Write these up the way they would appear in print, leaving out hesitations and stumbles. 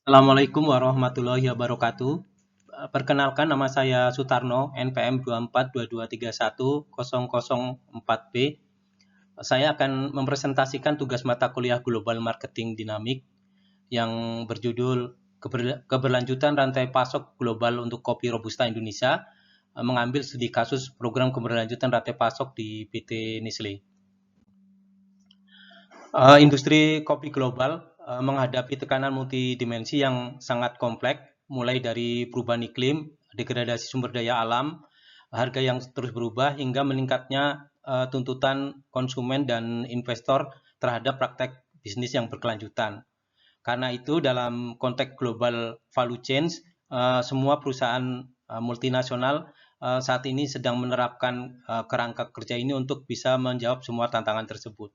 Assalamualaikum warahmatullahi wabarakatuh. Perkenalkan nama saya Sutarno, NPM 2422310004B. Saya akan mempresentasikan tugas mata kuliah Global Marketing Dinamik yang berjudul Keberlanjutan Rantai Pasok Global untuk Kopi Robusta Indonesia, mengambil studi kasus program keberlanjutan rantai pasok di PT Nestle. Industri kopi global menghadapi tekanan multidimensi yang sangat kompleks, mulai dari perubahan iklim, degradasi sumber daya alam, harga yang terus berubah, hingga meningkatnya tuntutan konsumen dan investor terhadap praktek bisnis yang berkelanjutan. Karena itu, dalam konteks global value chain, semua perusahaan multinasional saat ini sedang menerapkan kerangka kerja ini untuk bisa menjawab semua tantangan tersebut.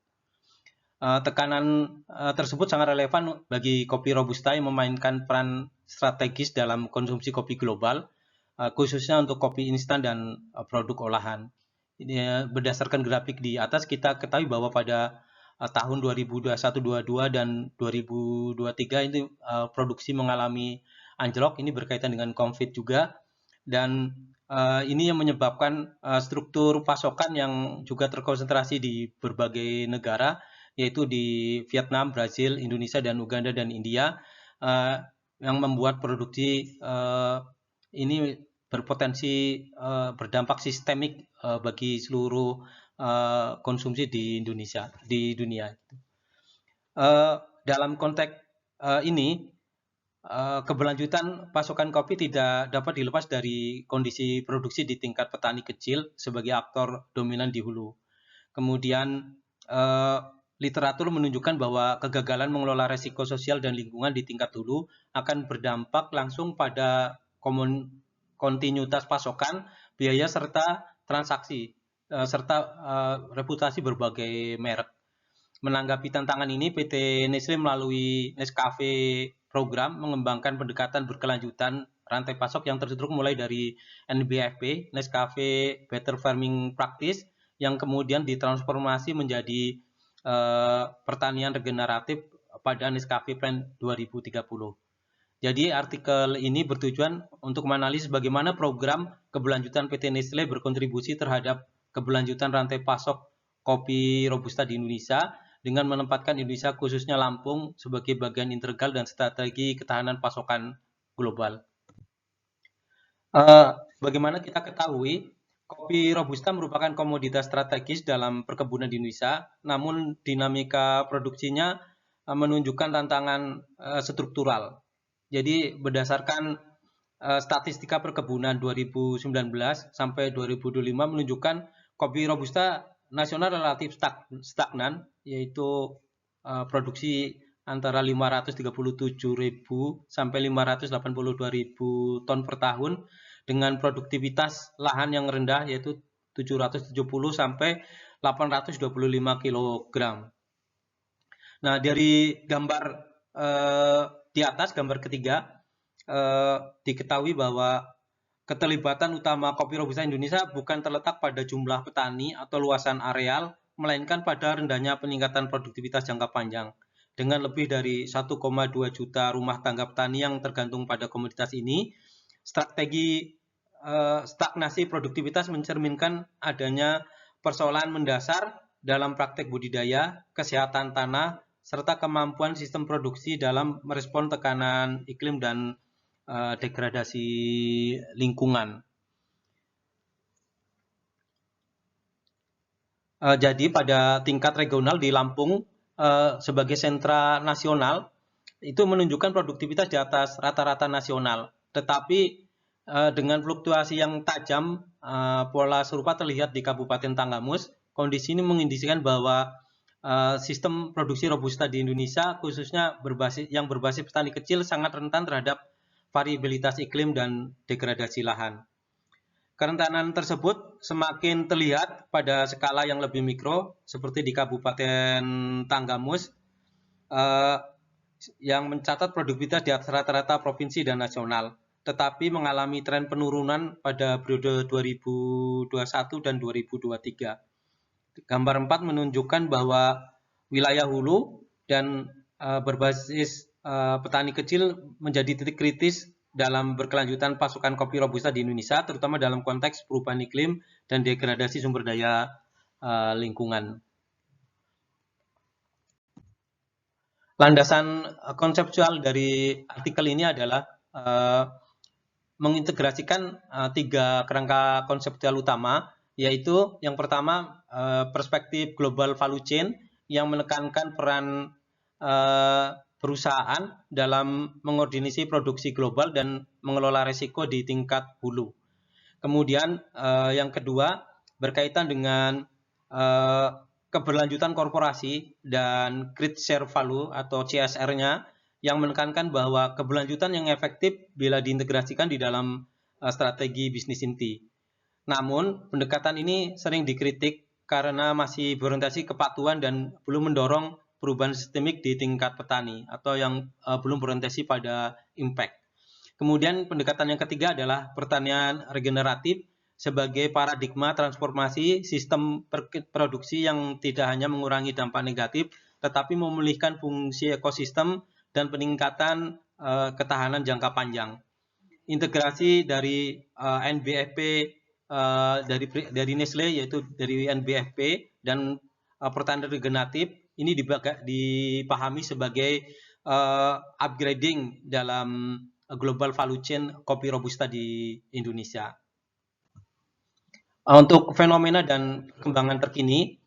Tekanan tersebut sangat relevan bagi kopi robusta yang memainkan peran strategis dalam konsumsi kopi global, khususnya untuk kopi instan dan produk olahan. Ini berdasarkan grafik di atas, kita ketahui bahwa pada tahun 2021-22 dan 2023 ini produksi mengalami anjlok. Ini berkaitan dengan COVID juga, dan ini yang menyebabkan struktur pasokan yang juga terkonsentrasi di berbagai negara, yaitu di Vietnam, Brazil, Indonesia, dan Uganda dan India, yang membuat produksi ini berpotensi berdampak sistemik bagi seluruh konsumsi di Indonesia, di dunia. Dalam konteks ini, keberlanjutan pasokan kopi tidak dapat dilepas dari kondisi produksi di tingkat petani kecil sebagai aktor dominan di hulu. Kemudian literatur menunjukkan bahwa kegagalan mengelola resiko sosial dan lingkungan di tingkat hulu akan berdampak langsung pada kontinuitas pasokan, biaya serta transaksi, serta reputasi berbagai merek. Menanggapi tantangan ini, PT Nestle melalui Nescafe program mengembangkan pendekatan berkelanjutan rantai pasok yang terstruktur mulai dari NBFP, Nescafe Better Farming Practice, yang kemudian ditransformasi menjadi pertanian regeneratif pada Nescafe Plan 2030. Jadi artikel ini bertujuan untuk menganalisis bagaimana program keberlanjutan PT Nestle berkontribusi terhadap keberlanjutan rantai pasok kopi robusta di Indonesia dengan menempatkan Indonesia khususnya Lampung sebagai bagian integral dan strategi ketahanan pasokan global. Bagaimana kita ketahui, kopi robusta merupakan komoditas strategis dalam perkebunan di Indonesia, namun dinamika produksinya menunjukkan tantangan struktural. Jadi berdasarkan statistika perkebunan 2019 sampai 2025 menunjukkan kopi robusta nasional relatif stagnan, yaitu produksi antara 537.000 sampai 582.000 ton per tahun, dengan produktivitas lahan yang rendah yaitu 770 sampai 825 kg. Nah, dari gambar di atas, gambar ketiga, diketahui bahwa keterlibatan utama kopi robusta Indonesia bukan terletak pada jumlah petani atau luasan areal, melainkan pada rendahnya peningkatan produktivitas jangka panjang. Dengan lebih dari 1,2 juta rumah tangga petani yang tergantung pada komoditas ini, strategi stagnasi produktivitas mencerminkan adanya persoalan mendasar dalam praktek budidaya, kesehatan tanah, serta kemampuan sistem produksi dalam merespon tekanan iklim dan degradasi lingkungan. Jadi pada tingkat regional di Lampung sebagai sentra nasional itu menunjukkan produktivitas di atas rata-rata nasional, tetapi dengan fluktuasi yang tajam, pola serupa terlihat di Kabupaten Tanggamus. Kondisi ini mengindikasikan bahwa sistem produksi robusta di Indonesia, khususnya yang berbasis petani kecil, sangat rentan terhadap variabilitas iklim dan degradasi lahan. Kerentanan tersebut semakin terlihat pada skala yang lebih mikro, seperti di Kabupaten Tanggamus, yang mencatat produktivitas di atas rata-rata provinsi dan nasional, tetapi mengalami tren penurunan pada periode 2021 dan 2023. Gambar 4 menunjukkan bahwa wilayah hulu dan berbasis petani kecil menjadi titik kritis dalam berkelanjutan pasokan kopi Robusta di Indonesia, terutama dalam konteks perubahan iklim dan degradasi sumber daya lingkungan. Landasan konseptual dari artikel ini adalah mengintegrasikan 3 kerangka konseptual utama, yaitu yang pertama perspektif global value chain yang menekankan peran perusahaan dalam mengordinasi produksi global dan mengelola risiko di tingkat hulu. Kemudian yang kedua berkaitan dengan keberlanjutan korporasi dan create share value atau CSR-nya yang menekankan bahwa keberlanjutan yang efektif bila diintegrasikan di dalam strategi bisnis inti. Namun pendekatan ini sering dikritik karena masih berorientasi kepatuhan dan belum mendorong perubahan sistemik di tingkat petani atau yang belum berorientasi pada impact. Kemudian pendekatan yang ketiga adalah pertanian regeneratif sebagai paradigma transformasi sistem produksi yang tidak hanya mengurangi dampak negatif, tetapi memulihkan fungsi ekosistem dan peningkatan ketahanan jangka panjang. Integrasi dari NBFP dari Nestle, yaitu dari NBFP dan pertanian regeneratif ini dipahami sebagai upgrading dalam global value chain kopi Robusta di Indonesia. Untuk fenomena dan perkembangan terkini,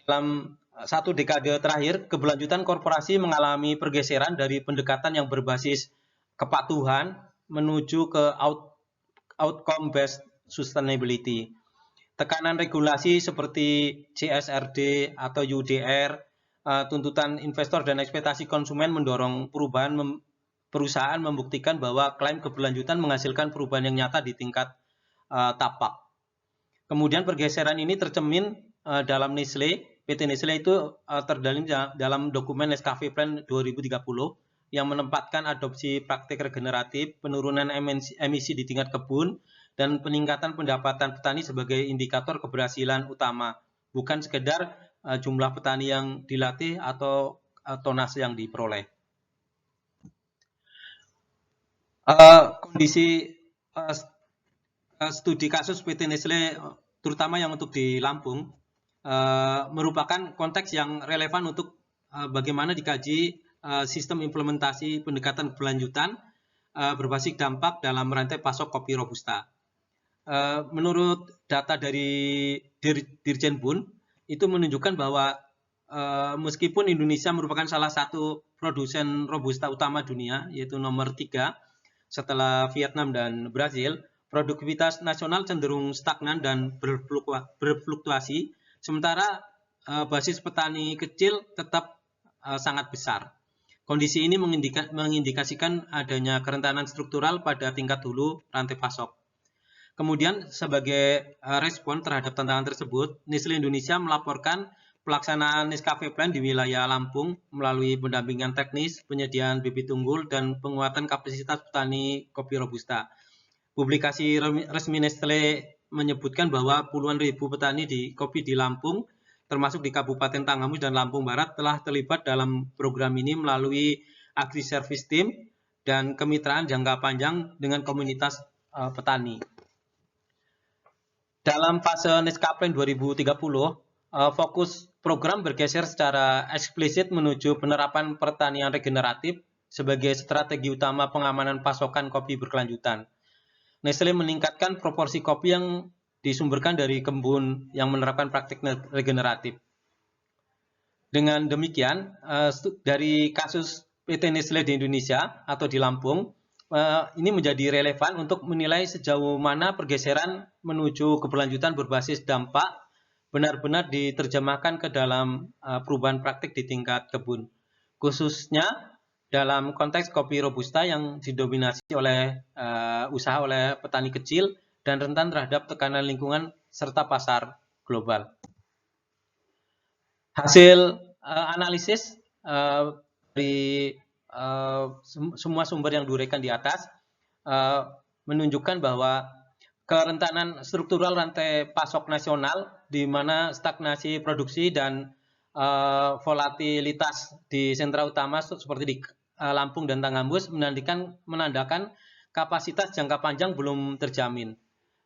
dalam 1 dekade terakhir, keberlanjutan korporasi mengalami pergeseran dari pendekatan yang berbasis kepatuhan menuju ke outcome-based sustainability. Tekanan regulasi seperti CSRD atau UDR, tuntutan investor dan ekspektasi konsumen mendorong perusahaan membuktikan bahwa klaim keberlanjutan menghasilkan perubahan yang nyata di tingkat tapak. Kemudian pergeseran ini tercermin dalam Nestle. PT Nestle itu terdalam dalam dokumen Nescafe Plan 2030 yang menempatkan adopsi praktik regeneratif, penurunan emisi di tingkat kebun, dan peningkatan pendapatan petani sebagai indikator keberhasilan utama, bukan sekedar jumlah petani yang dilatih atau tonase yang diperoleh. Kondisi studi kasus PT Nestle, terutama yang untuk di Lampung, merupakan konteks yang relevan untuk bagaimana dikaji sistem implementasi pendekatan berlanjutan berbasis dampak dalam rantai pasok kopi Robusta. Menurut data dari Dirjen BUN, itu menunjukkan bahwa meskipun Indonesia merupakan salah satu produsen Robusta utama dunia, yaitu nomor 3 setelah Vietnam dan Brazil, produktivitas nasional cenderung stagnan dan berfluktuasi, sementara basis petani kecil tetap sangat besar. Kondisi ini mengindikasikan adanya kerentanan struktural pada tingkat hulu rantai pasok. Kemudian sebagai respon terhadap tantangan tersebut, Nestle Indonesia melaporkan pelaksanaan Nescafe Plan di wilayah Lampung melalui pendampingan teknis, penyediaan bibit unggul, dan penguatan kapasitas petani kopi Robusta. Publikasi resmi Nestle menyebutkan bahwa puluhan ribu petani kopi di Lampung, termasuk di Kabupaten Tanggamus dan Lampung Barat, telah terlibat dalam program ini melalui Agri Service Team dan kemitraan jangka panjang dengan komunitas petani. Dalam fase Nescafe Plan 2030, fokus program bergeser secara eksplisit menuju penerapan pertanian regeneratif sebagai strategi utama pengamanan pasokan kopi berkelanjutan. Nestle meningkatkan proporsi kopi yang disumberkan dari kebun yang menerapkan praktik regeneratif. Dengan demikian, dari kasus PT Nestle di Indonesia atau di Lampung, ini menjadi relevan untuk menilai sejauh mana pergeseran menuju keberlanjutan berbasis dampak benar-benar diterjemahkan ke dalam perubahan praktik di tingkat kebun, khususnya dalam konteks kopi Robusta yang didominasi oleh usaha oleh petani kecil dan rentan terhadap tekanan lingkungan serta pasar global. Hasil analisis dari semua sumber yang diuraikan di atas menunjukkan bahwa kerentanan struktural rantai pasok nasional di mana stagnasi produksi dan volatilitas di sentra utama seperti di Lampung dan Tanggambus menandakan kapasitas jangka panjang belum terjamin.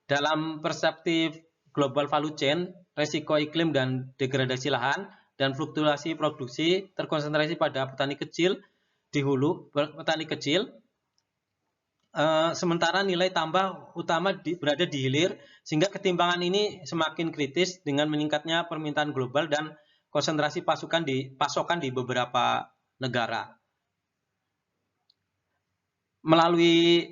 Dalam perspektif global value chain, resiko iklim dan degradasi lahan dan fluktuasi produksi terkonsentrasi pada petani kecil di hulu, petani kecil, sementara nilai tambah utama berada di hilir, sehingga ketimpangan ini semakin kritis dengan meningkatnya permintaan global dan konsentrasi pasokan di beberapa negara. Melalui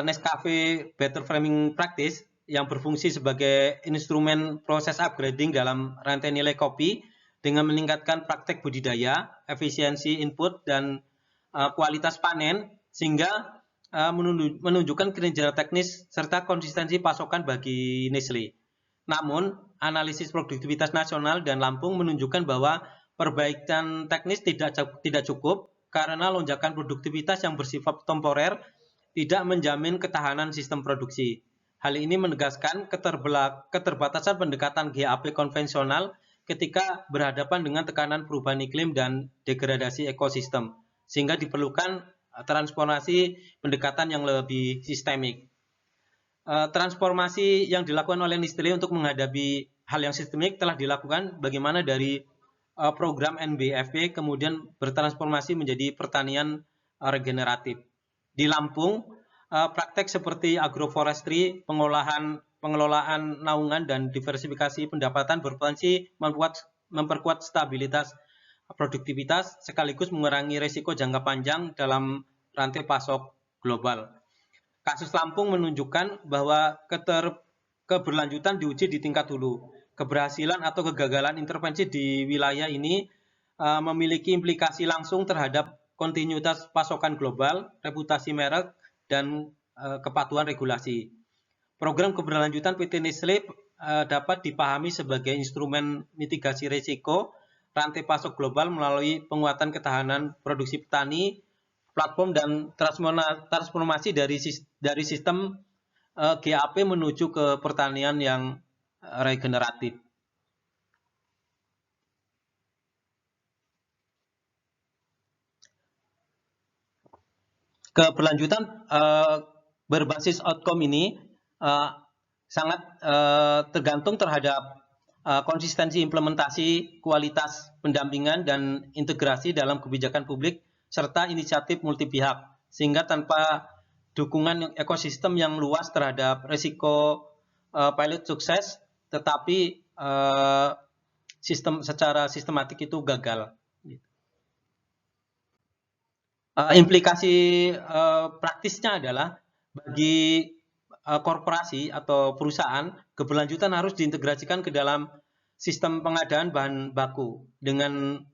Nescafe Better Farming Practice yang berfungsi sebagai instrumen proses upgrading dalam rantai nilai kopi dengan meningkatkan praktek budidaya, efisiensi input, dan kualitas panen, sehingga menunjukkan kinerja teknis serta konsistensi pasokan bagi Nestle. Namun, analisis produktivitas nasional dan Lampung menunjukkan bahwa perbaikan teknis tidak cukup karena lonjakan produktivitas yang bersifat temporer tidak menjamin ketahanan sistem produksi. Hal ini menegaskan keterbatasan pendekatan GAP konvensional ketika berhadapan dengan tekanan perubahan iklim dan degradasi ekosistem, sehingga diperlukan transformasi pendekatan yang lebih sistemik. Transformasi yang dilakukan oleh Nestle untuk menghadapi hal yang sistemik telah dilakukan bagaimana dari program NBFP kemudian bertransformasi menjadi pertanian regeneratif. Di Lampung, praktek seperti agroforestry, pengelolaan naungan, dan diversifikasi pendapatan berpotensi memperkuat stabilitas produktivitas sekaligus mengurangi risiko jangka panjang dalam rantai pasok global. Kasus Lampung menunjukkan bahwa keberlanjutan diuji di tingkat hulu. Keberhasilan atau kegagalan intervensi di wilayah ini memiliki implikasi langsung terhadap kontinuitas pasokan global, reputasi merek, dan kepatuhan regulasi. Program keberlanjutan PT Nestle dapat dipahami sebagai instrumen mitigasi risiko rantai pasok global melalui penguatan ketahanan produksi petani, platform, dan transformasi dari sistem GAP menuju ke pertanian yang regeneratif. Keberlanjutan berbasis outcome ini sangat tergantung terhadap konsistensi implementasi, kualitas pendampingan, dan integrasi dalam kebijakan publik serta inisiatif multi pihak, sehingga tanpa dukungan ekosistem yang luas terhadap risiko pilot sukses, tetapi secara sistematik itu gagal. Implikasi praktisnya adalah bagi korporasi atau perusahaan, keberlanjutan harus diintegrasikan ke dalam sistem pengadaan bahan baku dengan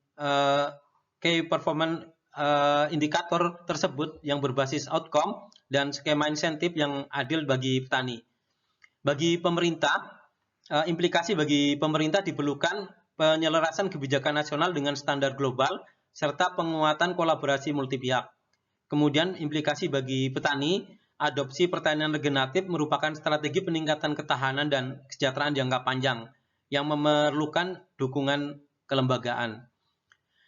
key performance indikator tersebut yang berbasis outcome dan skema insentif yang adil bagi petani. Bagi pemerintah, implikasi bagi pemerintah diperlukan penyelarasan kebijakan nasional dengan standar global serta penguatan kolaborasi multi pihak. Kemudian implikasi bagi petani, adopsi pertanian regeneratif merupakan strategi peningkatan ketahanan dan kesejahteraan jangka panjang yang memerlukan dukungan kelembagaan.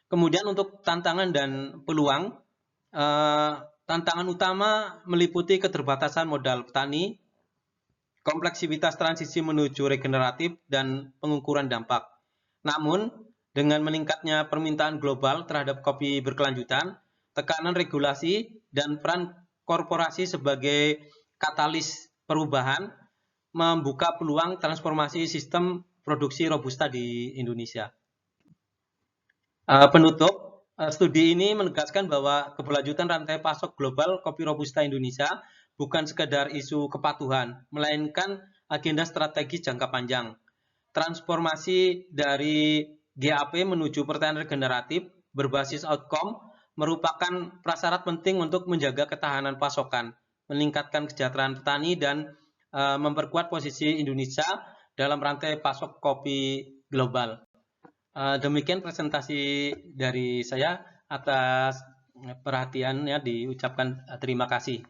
Kemudian untuk tantangan dan peluang, tantangan utama meliputi keterbatasan modal petani, kompleksitas transisi menuju regeneratif, dan pengukuran dampak. Namun, dengan meningkatnya permintaan global terhadap kopi berkelanjutan, tekanan regulasi, dan peran korporasi sebagai katalis perubahan membuka peluang transformasi sistem produksi Robusta di Indonesia. Penutup, studi ini menegaskan bahwa keberlanjutan rantai pasok global kopi Robusta Indonesia bukan sekedar isu kepatuhan, melainkan agenda strategis jangka panjang. Transformasi dari GAP menuju pertanian regeneratif berbasis outcome merupakan prasyarat penting untuk menjaga ketahanan pasokan, meningkatkan kesejahteraan petani, dan memperkuat posisi Indonesia dalam rantai pasok kopi global. Demikian presentasi dari saya. Atas perhatiannya diucapkan terima kasih.